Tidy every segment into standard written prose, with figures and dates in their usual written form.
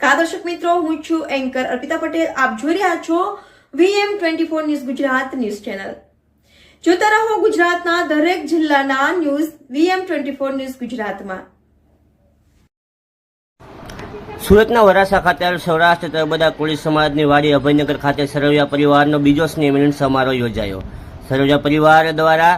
નમસ્કાર દર્શક મિત્રો, હું છું એન્કર અર્પિતા પટેલ. આપ જોઈ રહ્યા છો VM24 news Gujarat news channel. જોતા રહો ગુજરાતના દરેક જિલ્લાના ન્યૂઝ VM24 ન્યૂઝ ગુજરાતમાં. સુરતના વરાછા ખાતે સૌરાષ્ટ્ર તળબદા કોળી સમાજની વાડી અભયનગર ખાતે સરવૈયા પરિવારનો બીજો સ્નેહ મિલન સમારોહ યોજાયો. સરવૈયા પરિવાર દ્વારા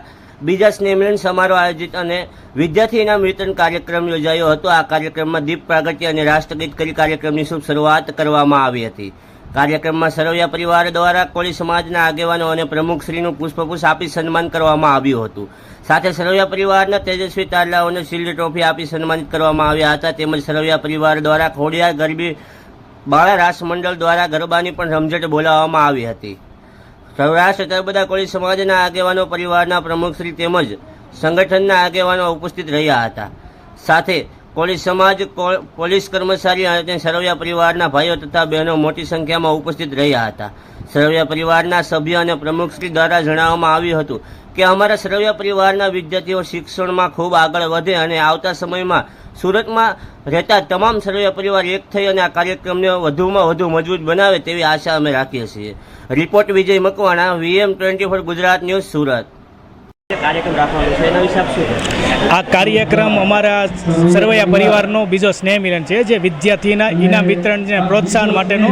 બીજા સ્નેહ મિલન સમારોહ આયોજિત અને વિદ્યાર્થી ઇનામ વિતરણ કાર્યક્રમ યોજાયો હતો. આ કાર્યક્રમમાં દીપ પ્રાગટ્ય અને રાષ્ટ્રગીત કરી કાર્યક્રમની શુભ શરૂઆત કરવામાં આવી હતી. કાર્યક્રમમાં સરવૈયા પરિવાર દ્વારા કોળી સમાજના આગેવાનો અને પ્રમુખશ્રીનું પુષ્પગુચ્છ આપી સન્માન કરવામાં આવ્યું હતું. સાથે સરવૈયા પરિવારના તેજસ્વી તારલાઓને શિલ્ડ ટ્રોફી આપી સન્માનિત કરવામાં આવ્યા હતા. તેમજ સરવૈયા પરિવાર દ્વારા ખોડિયાર ગરબી બાળા રાસ મંડળ દ્વારા ગરબાની પણ રમઝટ બોલાવવામાં આવી હતી. સૌરાષ્ટ્ર તળબદા કોળી સમાજના આગેવાનો, પરિવારના પ્રમુખશ્રી તેમજ સંગઠનના આગેવાનો ઉપસ્થિત રહ્યા હતા. સાથે કોળી સમાજ, પોલીસ કર્મચારી અને સરવૈયા પરિવારના ભાઈઓ તથા બહેનો મોટી સંખ્યામાં ઉપસ્થિત રહ્યા હતા. સરવૈયા પરિવારના સભ્ય અને પ્રમુખશ્રી દ્વારા જણાવવામાં આવ્યું હતું કે અમારા સરવૈયા પરિવારના વિદ્યાર્થીઓ શિક્ષણમાં ખૂબ આગળ વધે અને આવતા સમયમાં સુરતમાં રહેતા તમામ સરવૈયા પરિવાર એક થઈ અને આ કાર્યક્રમને વધુમાં વધુ મજબૂત બનાવે તેવી આશા અમે રાખીએ છીએ. રિપોર્ટ વિજય મકવાણા, VM24 ગુજરાત ન્યૂઝ, સુરત. કાર્યક્રમ રાખવાનો છે એના વિશે આપ શું કહેશો? આ કાર્યક્રમ અમારા સરવૈયા પરિવારનો બીજો સ્નેહ મિલન છે, જે વિદ્યાર્થીના ઇનામ વિતરણ અને પ્રોત્સાહન માટેનો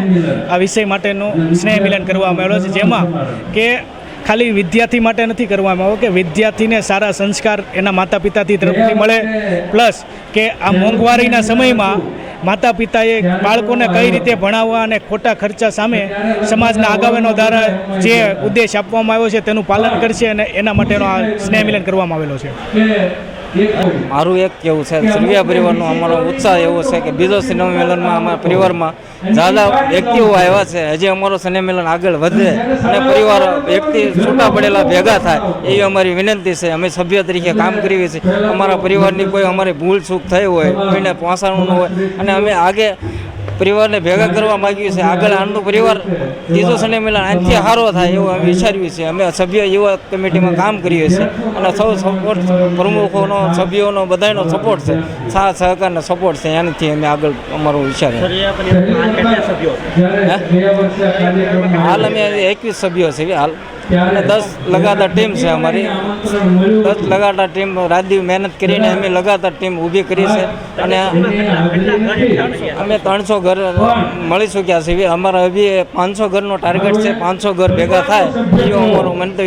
આ વિષય માટેનો સ્નેહ મિલન કરવામાં આવ્યો છે, જેમાં કે ખાલી વિદ્યાર્થી માટે નથી કરવામાં આવ્યો કે વિદ્યાર્થીને સારા સંસ્કાર એના માતા પિતાથી તરફથી મળે, પ્લસ કે આ મોંઘવારીના સમયમાં માતા પિતાએ બાળકોને કઈ રીતે ભણાવવા અને ખોટા ખર્ચા સામે સમાજના આગેવાનો દ્વારા જે ઉદ્દેશ આપવામાં આવ્યો છે તેનું પાલન કરશે અને એના માટેનો આ સ્નેહ મિલન કરવામાં આવેલો છે. મારું એક કેવું છે, સરવૈયા પરિવારનો અમારો ઉત્સાહ એવો છે કે બીજો સ્નેહ મિલનમાં અમારા પરિવારમાં જ્યાદા વ્યક્તિઓ આવ્યા છે. હજી અમારો સ્નેહ મિલન આગળ વધે અને પરિવાર વ્યક્તિ છૂટા પડેલા ભેગા થાય એવી અમારી વિનંતી છે. અમે સભ્ય તરીકે કામ કરીએ છીએ. અમારા પરિવારની કોઈ અમારી ભૂલ ચૂક થઈ હોય, કોઈને પહોંચાડવું ન હોય અને અમે આગે પરિવારને ભેગા કરવા માગીએ છીએ. આગળ આનું પરિવાર ત્રીજો સ્નેહ મિલન આનાથી સારો થાય એવું અમે વિચાર્યું છે. અમે સભ્ય યુવા કમિટીમાં કામ કરીએ છીએ અને સૌ સપોર્ટ, પ્રમુખોનો, સભ્યોનો, બધાનો સપોર્ટ છે, સાથ સહકારનો સપોર્ટ છે. એનાથી અમે આગળ અમારો વિચાર હાલ અમે 21 સભ્યો છે હાલ, અને 10 લગાતાર ટીમ છે અમારી. 10 લગાતાર ટીમ રાતદી મહેનત કરીને અમે લગાતાર ટીમ ઊભી કરી છે અને અમે 300 ઘર મળી ચૂક્યા છીએ. અમારા હજી 500 ઘરનો ટાર્ગેટ છે. 500 ઘર ભેગા થાય એવું અમારું મંતવ્ય.